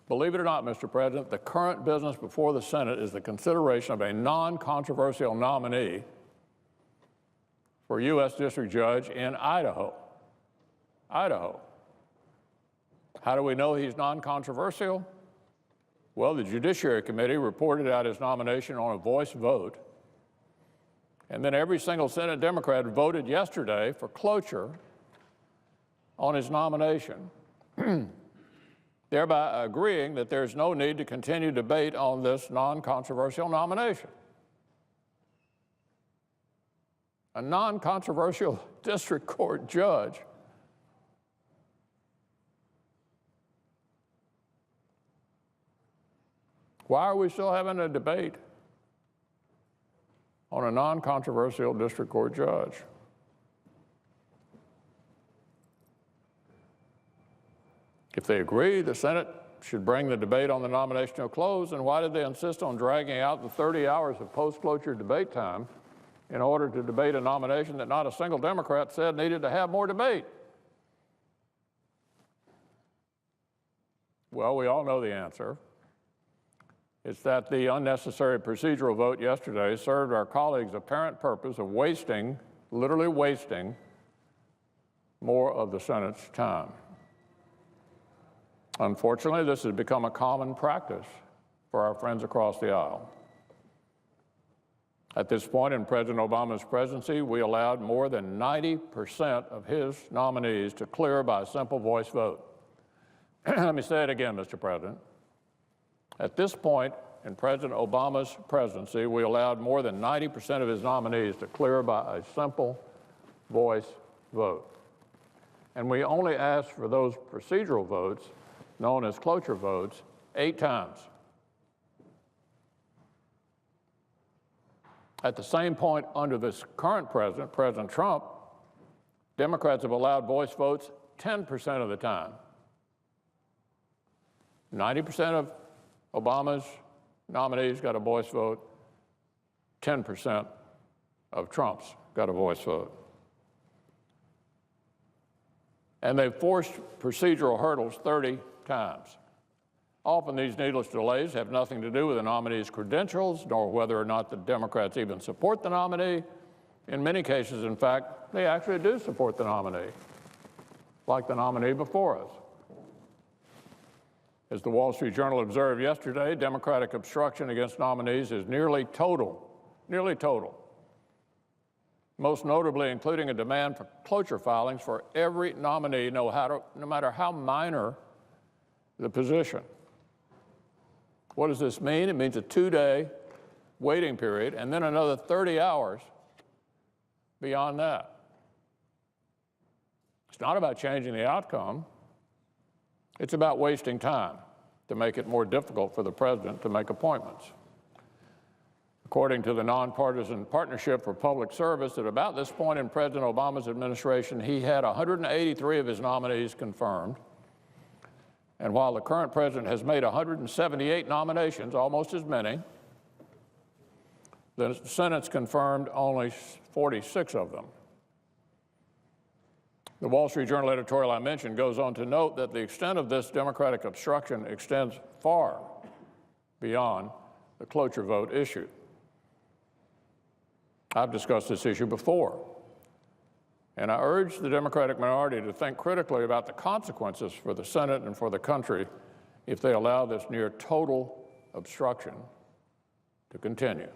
Believe it or not, Mr. President, the current business before the Senate is the consideration of a non-controversial nominee for U.S. District Judge in Idaho. Idaho. How do we know he's non-controversial? Well, the Judiciary Committee reported out his nomination on a voice vote, and then every single Senate Democrat voted yesterday for cloture on his nomination, thereby agreeing that there's no need to continue debate on this non-controversial nomination. A non-controversial district court judge. Why are we still having a debate on a non-controversial district court judge? If they agree the Senate should bring the debate on the nomination to a close, then why did they insist on dragging out the 30 hours of post-cloture debate time in order to debate a nomination that not a single Democrat said needed to have more debate? Well, we all know the answer. It's that the unnecessary procedural vote yesterday served our colleagues' apparent purpose of wasting, literally wasting, more of the Senate's time. Unfortunately, this has become a common practice for our friends across the aisle. At this point in President Obama's presidency, we allowed more than 90% of his nominees to clear by a simple voice vote. Let me say it again, Mr. President. At this point in President Obama's presidency, we allowed more than 90% of his nominees to clear by a simple voice vote. And we only asked for those procedural votes, known as cloture votes, 8 times. At the same point under this current president, President Trump, Democrats have allowed voice votes 10% of the time. 90% of Obama's nominees got a voice vote, 10% of Trump's got a voice vote. And they've forced procedural hurdles 30 times. Often these needless delays have nothing to do with the nominee's credentials, nor whether or not the Democrats even support the nominee. In many cases, in fact, they actually do support the nominee, like the nominee before us. As the Wall Street Journal observed yesterday, Democratic obstruction against nominees is nearly total, most notably including a demand for cloture filings for every nominee, no matter how minor the position. What does this mean? It means a 2-day waiting period and then another 30 hours beyond that. It's not about changing the outcome. It's about wasting time to make it more difficult for the president to make appointments. According to the Nonpartisan Partnership for Public Service, at about this point in President Obama's administration, he had 183 of his nominees confirmed. And while the current president has made 178 nominations, almost as many, the Senate's confirmed only 46 of them. The Wall Street Journal editorial I mentioned goes on to note that the extent of this Democratic obstruction extends far beyond the cloture vote issue. I've discussed this issue before, and I urge the Democratic minority to think critically about the consequences for the Senate and for the country if they allow this near total obstruction to continue.